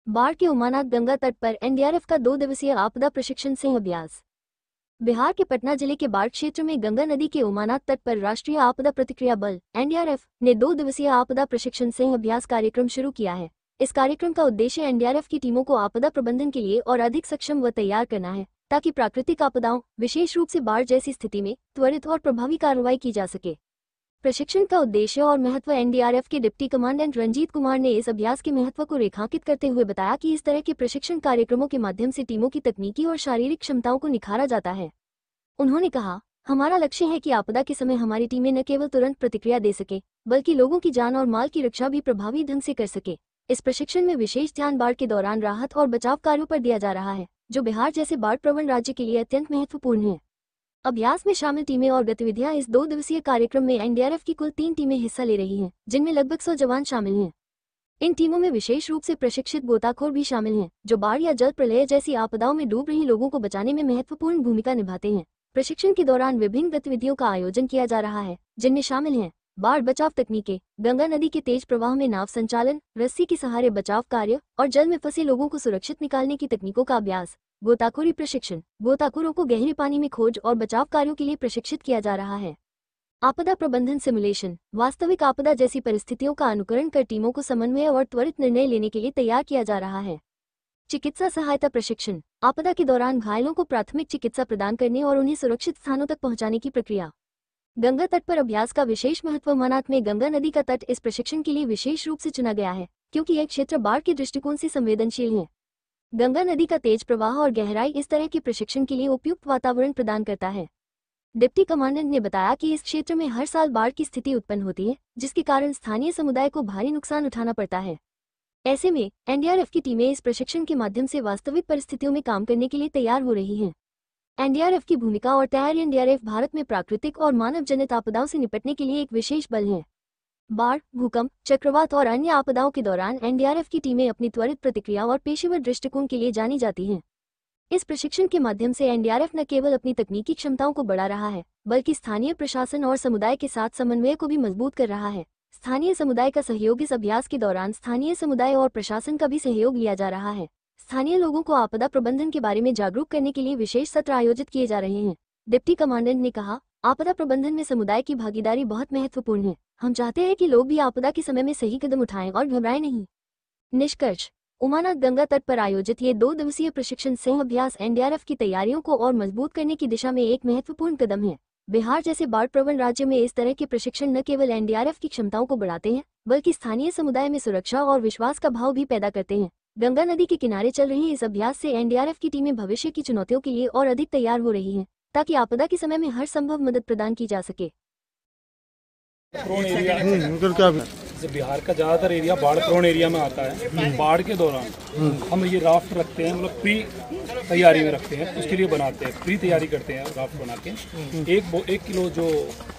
बाढ़ के उमानाथ गंगा तट पर एनडीआरएफ का 2 दिवसीय आपदा प्रशिक्षण सह अभ्यास। बिहार के पटना जिले के बाढ़ क्षेत्र में गंगा नदी के उमानाथ तट पर राष्ट्रीय आपदा प्रतिक्रिया बल एनडीआरएफ ने 2 दिवसीय आपदा प्रशिक्षण सह अभ्यास कार्यक्रम शुरू किया है। इस कार्यक्रम का उद्देश्य एनडीआरएफ की टीमों को आपदा प्रबंधन के लिए और अधिक सक्षम व तैयार करना है, ताकि प्राकृतिक आपदाओं, विशेष रूप से बाढ़ जैसी स्थिति में त्वरित और प्रभावी कार्रवाई की जा सके। प्रशिक्षण का उद्देश्य और महत्व एनडीआरएफ के डिप्टी कमांडेंट रंजीत कुमार ने इस अभ्यास के महत्व को रेखांकित करते हुए बताया कि इस तरह के प्रशिक्षण कार्यक्रमों के माध्यम से टीमों की तकनीकी और शारीरिक क्षमताओं को निखारा जाता है। उन्होंने कहा, हमारा लक्ष्य है कि आपदा के समय हमारी टीमें न केवल तुरंत प्रतिक्रिया दे सके, बल्कि लोगों की जान और माल की रक्षा भी प्रभावी ढंग से कर सके। इस प्रशिक्षण में विशेष ध्यान बाढ़ के दौरान राहत और बचाव कार्यों पर दिया जा रहा है, जो बिहार जैसे बाढ़ प्रवण राज्य के लिए अत्यंत महत्वपूर्ण है। अभ्यास में शामिल टीमें और गतिविधियां। इस 2 दिवसीय कार्यक्रम में एनडीआरएफ की कुल 3 टीमें हिस्सा ले रही हैं, जिनमें लगभग 100 जवान शामिल हैं। इन टीमों में विशेष रूप से प्रशिक्षित गोताखोर भी शामिल हैं, जो बाढ़ या जल प्रलय जैसी आपदाओं में डूब रही लोगों को बचाने में महत्वपूर्ण भूमिका निभाते हैं। प्रशिक्षण के दौरान विभिन्न गतिविधियों का आयोजन किया जा रहा है, जिनमें शामिल हैं बाढ़ बचाव तकनीकें, गंगा नदी के तेज प्रवाह में नाव संचालन, रस्सी के सहारे बचाव कार्य और जल में फंसे लोगों को सुरक्षित निकालने की तकनीकों का अभ्यास। गोताखोरी प्रशिक्षण, गोताखोरों को गहरे पानी में खोज और बचाव कार्यों के लिए प्रशिक्षित किया जा रहा है। आपदा प्रबंधन सिमुलेशन, वास्तविक आपदा जैसी परिस्थितियों का अनुकरण कर टीमों को समन्वय और त्वरित निर्णय लेने के लिए तैयार किया जा रहा है। चिकित्सा सहायता प्रशिक्षण, आपदा के दौरान घायलों को प्राथमिक चिकित्सा प्रदान करने और उन्हें सुरक्षित स्थानों तक पहुंचाने की प्रक्रिया। गंगा तट पर अभ्यास का विशेष महत्व। उमानाथ में गंगा नदी का तट इस प्रशिक्षण के लिए विशेष रूप से चुना गया है, क्योंकि यह क्षेत्र बाढ़ के दृष्टिकोण से संवेदनशील है। गंगा नदी का तेज प्रवाह और गहराई इस तरह के प्रशिक्षण के लिए उपयुक्त वातावरण प्रदान करता है। डिप्टी कमांडेंट ने बताया कि इस क्षेत्र में हर साल बाढ़ की स्थिति उत्पन्न होती है, जिसके कारण स्थानीय समुदाय को भारी नुकसान उठाना पड़ता है। ऐसे में एनडीआरएफ की टीमें इस प्रशिक्षण के माध्यम से वास्तविक परिस्थितियों में काम करने के लिए तैयार हो रही हैं। एनडीआरएफ की भूमिका और तैयारी। एनडीआरएफ भारत में प्राकृतिक और मानव जनित आपदाओं से निपटने के लिए एक विशेष बल है। बाढ़, भूकंप, चक्रवात और अन्य आपदाओं के दौरान एनडीआरएफ की टीमें अपनी त्वरित प्रतिक्रिया और पेशेवर दृष्टिकोण के लिए जानी जाती हैं। इस प्रशिक्षण के माध्यम से एनडीआरएफ न केवल अपनी तकनीकी क्षमताओं को बढ़ा रहा है, बल्कि स्थानीय प्रशासन और समुदाय के साथ समन्वय को भी मजबूत कर रहा है। स्थानीय समुदाय का सहयोग। इस अभ्यास के दौरान स्थानीय समुदाय और प्रशासन का भी सहयोग लिया जा रहा है। स्थानीय लोगों को आपदा प्रबंधन के बारे में जागरूक करने के लिए विशेष सत्र आयोजित किए जा रहे हैं। डिप्टी कमांडेंट ने कहा, आपदा प्रबंधन में समुदाय की भागीदारी बहुत महत्वपूर्ण है। हम चाहते हैं कि लोग भी आपदा के समय में सही कदम उठाएं और घबराएं नहीं। निष्कर्ष, उमानाथ गंगा तट पर आयोजित ये 2 दिवसीय प्रशिक्षण सह अभ्यास एनडीआरएफ की तैयारियों को और मजबूत करने की दिशा में एक महत्वपूर्ण कदम है। बिहार जैसे बाढ़ प्रवण राज्य में इस तरह के प्रशिक्षण न केवल एनडीआरएफ की क्षमताओं को बढ़ाते हैं, बल्कि स्थानीय समुदाय में सुरक्षा और विश्वास का भाव भी पैदा करते हैं। गंगा नदी के किनारे चल रही इस अभ्यास से एनडीआरएफ की टीमें भविष्य की चुनौतियों के लिए और अधिक तैयार हो रही हैं, ताकि आपदा के समय में हर संभव मदद प्रदान की जा सके। बिहार का ज्यादातर एरिया बाढ़ प्रोन एरिया में आता है। बाढ़ के दौरान हम ये राफ्ट रखते हैं, मतलब प्री तैयारी में रखते हैं, उसके लिए बनाते हैं, प्री तैयारी करते हैं राफ्ट बना के। 1 किलो जो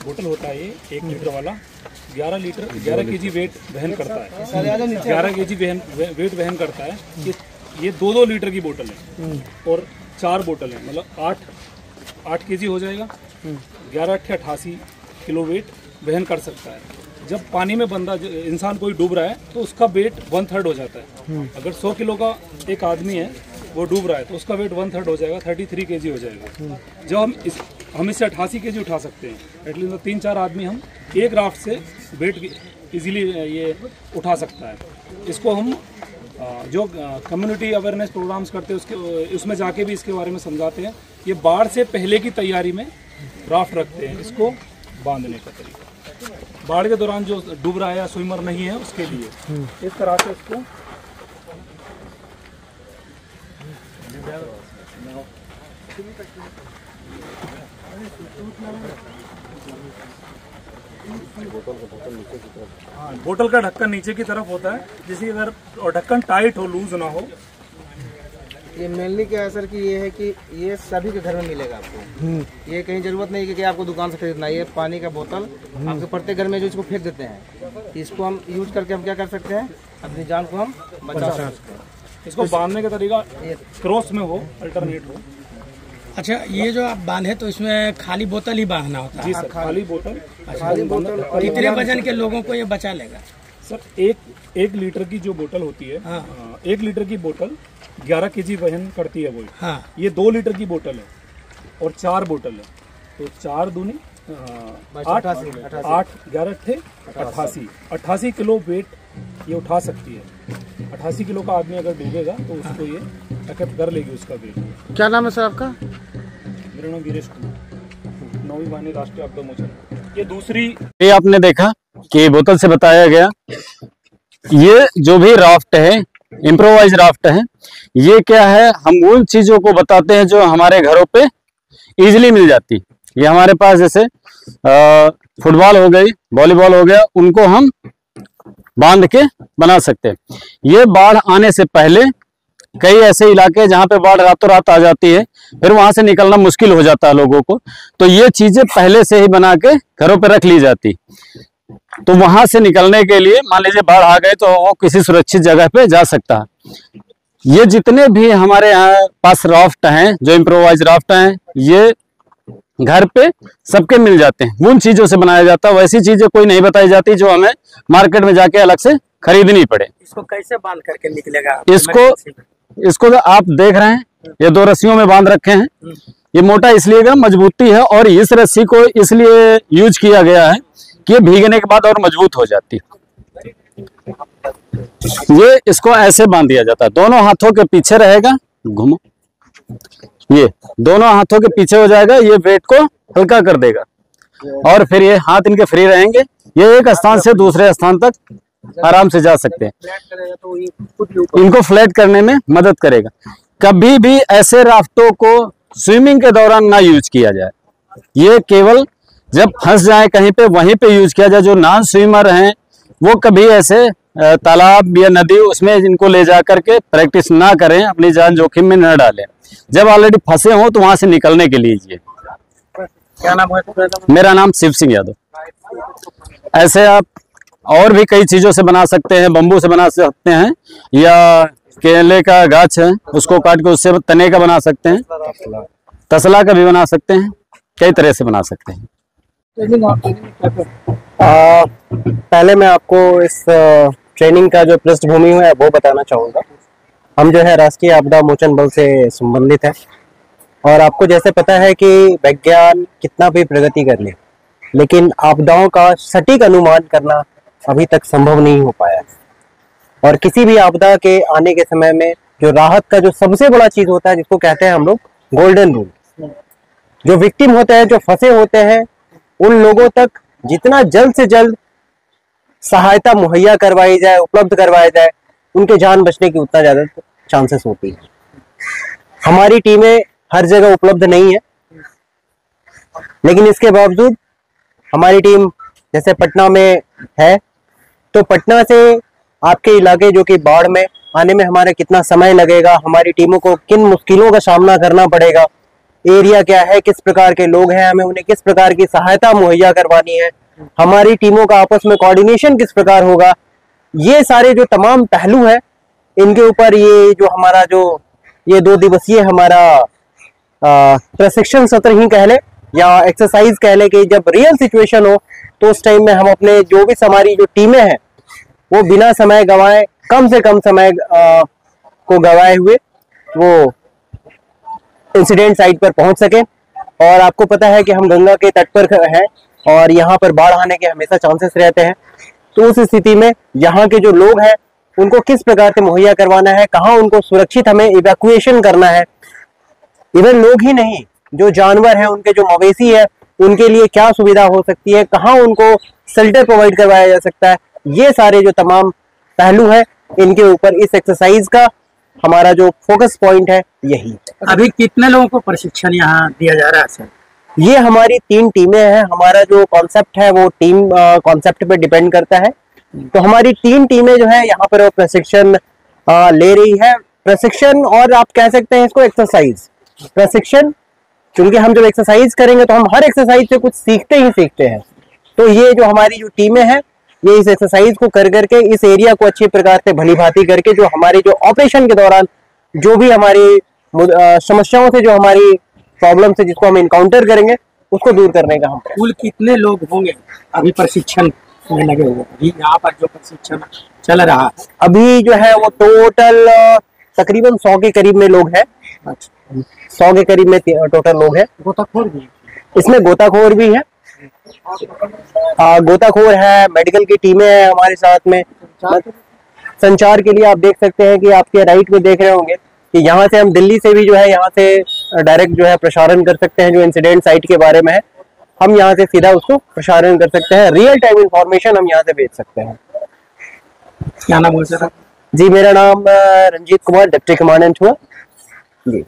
बोतल होता है, ये 1 लीटर वाला 11 केजी वेट वहन करता है। 11 केजी वेट वहन करता है। ये 2-2 लीटर की बोतल है और 4 बोतल है, मतलब 8 केजी हो जाएगा। 11-88 किलो वेट वहन कर सकता है। जब पानी में बंदा इंसान कोई डूब रहा है तो उसका वेट 1/3 हो जाता है। अगर 100 किलो का एक आदमी है, वो डूब रहा है, तो उसका वेट 1/3 हो जाएगा, 33 केजी हो जाएगा। जब हम इससे 88 केजी उठा सकते हैं, एटलीस्ट 3-4 आदमी हम एक राफ्ट से वेट इजीली ये उठा सकता है। इसको हम जो कम्युनिटी अवेयरनेस प्रोग्राम्स करते हैं उसमें जाके भी इसके बारे में समझाते हैं। ये बाढ़ से पहले की तैयारी में राफ्ट रखते हैं, इसको बांधने का तरीका। बाढ़ के दौरान जो डूब रहा है या स्विमर नहीं है, उसके लिए इस तरह से इसको बोतल का ढक्कन नीचे की तरफ होता है, जिससे अगर ढक्कन टाइट हो, लूज ना हो। ये मेनली क्या है सर कि ये है कि ये सभी के घर में मिलेगा आपको। ये कहीं जरूरत नहीं है कि आपको दुकान से खरीदना है। ये पानी का बोतल आपके प्रत्येक घर में जो इसको फेंक देते हैं, इसको हम यूज करके हम क्या कर सकते हैं, अपनी जान को हम बचा सकते हैं। इसको बांधने का तरीका क्रॉस में हो, अल्टरनेट हो। अच्छा, ये जो आप बांधे तो इसमें खाली बोतल ही बांधना होता है? जी सर, खाली बोतल। कितने वजन के लोगों को ये बचा लेगा? सर एक लीटर की जो बोतल होती है, हाँ। 1 लीटर की बोतल 11 केजी वजन करती है वो। हाँ। ये 2 लीटर की बोतल है और 4 बोतल है, तो 4 दूनी 8 11 थे 88 किलो वेट ये उठा सकती है। 88 किलो का आदमी अगर डूबेगा तो उसको ये एक्सेप्ट कर लेगी उसका वेट। क्या नाम है सर आपका? मेरा नाम वीरेश कुमार, 9वीं वाहिनी राष्ट्रीय आपदा मोचन। ये दूसरी ये आपने देखा कि बोतल से बताया गया, ये जो भी राफ्ट है, इम्प्रोवाइज राफ्ट है, ये क्या है, हम उन चीजों को बताते हैं जो हमारे घरों पे इजीली मिल जाती। ये हमारे पास जैसे फुटबॉल हो गई, वॉलीबॉल हो गया, उनको हम बांध के बना सकते हैं। ये बाढ़ आने से पहले कई ऐसे इलाके जहां पे बाढ़ रातों रात आ जाती है, फिर वहां से निकलना मुश्किल हो जाता है लोगों को, तो ये चीजें पहले से ही बना के घरों पे रख ली जाती। तो वहां से निकलने के लिए मान लीजिए बाढ़ आ गए तो वो किसी सुरक्षित जगह पे जा सकता है। ये जितने भी हमारे यहाँ पास राफ्ट हैं, जो इम्प्रोवाइज राफ्ट हैं, ये घर पे सबके मिल जाते हैं। उन चीजों से बनाया जाता है, वैसी चीजें कोई नहीं बताई जाती जो हमें मार्केट में जाके अलग से खरीदनी पड़े। इसको कैसे बांध करके निकलेगा? इसको तो आप देख रहे हैं, ये 2 रस्सियों में बांध रखे हैं। ये मोटा इसलिए का मजबूती है, और इस रस्सी को इसलिए यूज किया गया है कि ये भीगने के बाद और मजबूत हो जाती। ये इसको ऐसे बांध दिया जाता है, दोनों हाथों के पीछे रहेगा, घुमो, ये दोनों हाथों के पीछे हो जाएगा, ये वेट को हल्का कर देगा, और फिर ये हाथ इनके फ्री रहेंगे, ये एक स्थान से दूसरे स्थान तक आराम से जा सकते हैं। इनको फ्लैट करने में मदद करेगा। कभी भी ऐसे राफ्टों को स्विमिंग के दौरान ना यूज किया जाए, ये केवल जब फंस जाए कहीं पे वहीं पे यूज किया जाए। जो नॉन स्विमर हैं वो कभी ऐसे तालाब या नदी उसमें इनको ले जा करके प्रैक्टिस ना करें, अपनी जान जोखिम में न डालें। जब ऑलरेडी फंसे हो तो वहां से निकलने के लिए। क्या नाम है? मेरा नाम शिव सिंह यादव। ऐसे आप और भी कई चीजों से बना सकते हैं, बम्बू से बना सकते हैं, या केले का गाछ है उसको काट के उससे तने का बना सकते हैं, तसला का भी बना सकते हैं, कई तरह से बना सकते हैं। पहले मैं आपको इस ट्रेनिंग का जो पृष्ठभूमि है वो बताना चाहूँगा। हम जो है राष्ट्रीय आपदा मोचन बल से संबंधित है, और आपको जैसे पता है कि विज्ञान कितना भी प्रगति कर ले, लेकिन आपदाओं का सटीक अनुमान करना अभी तक संभव नहीं हो पाया। और किसी भी आपदा के आने के समय में जो राहत का जो सबसे बड़ा चीज होता है, जिसको कहते हैं हम लोग गोल्डन रूल, जो विक्टिम होते हैं, जो फंसे होते हैं, उन लोगों तक जितना जल्द से जल्द सहायता मुहैया करवाई जाए, उपलब्ध करवाई जाए, उनके जान बचने की उतना ज्यादा चांसेस होती है। हमारी टीमें हर जगह उपलब्ध नहीं है, लेकिन इसके बावजूद हमारी टीम जैसे पटना में है, तो पटना से आपके इलाके जो कि बाढ़ में आने में हमारा कितना समय लगेगा, हमारी टीमों को किन मुश्किलों का सामना करना पड़ेगा, एरिया क्या है, किस प्रकार के लोग हैं, हमें उन्हें किस प्रकार की सहायता मुहैया करवानी है, हमारी टीमों का आपस में कोऑर्डिनेशन किस प्रकार होगा, ये सारे जो तमाम पहलू है, इनके ऊपर ये जो हमारा जो ये 2 दिवसीय हमारा प्रशिक्षण सत्र ही कह ले या एक्सरसाइज कह ले, कि जब रियल सिचुएशन हो तो उस टाइम में हम अपने जो भी हमारी जो टीमें हैं वो बिना समय गंवाए, कम से कम समय को गंवाए हुए वो इंसिडेंट साइट पर पहुंच सके। और आपको पता है कि हम गंगा के तट पर हैं और यहाँ पर बाढ़ आने के हमेशा चांसेस रहते हैं, तो उस स्थिति में यहाँ के जो लोग हैं उनको किस प्रकार से मुहैया करवाना है, कहाँ उनको सुरक्षित हमें इवैक्यूएशन करना है, इवन लोग ही नहीं, जो जानवर हैं, उनके जो मवेशी है, उनके लिए क्या सुविधा हो सकती है, कहाँ उनको शेल्टर प्रोवाइड करवाया जा सकता है, ये सारे जो तमाम पहलू है, इनके ऊपर इस एक्सरसाइज का हमारा जो फोकस पॉइंट है यही। अभी कितने लोगों को प्रशिक्षण यहाँ दिया जा रहा है सर? ये हमारी 3 टीमें हैं। हमारा जो कॉन्सेप्ट है वो टीम कॉन्सेप्ट पे डिपेंड करता है, तो हमारी 3 टीमें जो है यहाँ पर प्रशिक्षण ले रही है। प्रशिक्षण, और आप कह सकते हैं इसको एक्सरसाइज प्रशिक्षण, क्योंकि हम जब एक्सरसाइज करेंगे तो हम हर एक्सरसाइज से कुछ सीखते ही सीखते हैं। तो ये जो हमारी जो टीमें हैं, ये इस एक्सरसाइज को कर करके इस एरिया को अच्छी प्रकार से भली भांति करके जो हमारी जो ऑपरेशन के दौरान जो भी हमारी समस्याओं से, जो हमारी प्रॉब्लम से जिसको हम इनकाउंटर करेंगे, उसको दूर करने का हम। कुल कितने लोग होंगे अभी प्रशिक्षण में लगे हुए हैं। अभी यहाँ पर जो प्रशिक्षण चल रहा है, अभी जो है वो टोटल तकरीबन 100 के करीब में लोग हैं। 100 के करीब में टोटल लोग हैं। गोताखोर भी है। इसमें गोताखोर भी है, गोताखोर है, मेडिकल की टीमें हैं हमारे साथ में। संचार के लिए आप देख सकते हैं कि आपके राइट में देख रहे होंगे कि यहाँ से हम दिल्ली से भी जो है यहाँ से डायरेक्ट जो है प्रसारण कर सकते हैं, जो इंसिडेंट साइट के बारे में है हम यहाँ से सीधा उसको प्रसारण कर सकते हैं। रियल टाइम इंफॉर्मेशन हम यहाँ से भेज सकते हैं। क्या नाम है सर? जी मेरा नाम रंजीत कुमार, डिप्टी कमांडेंट हुआ जी।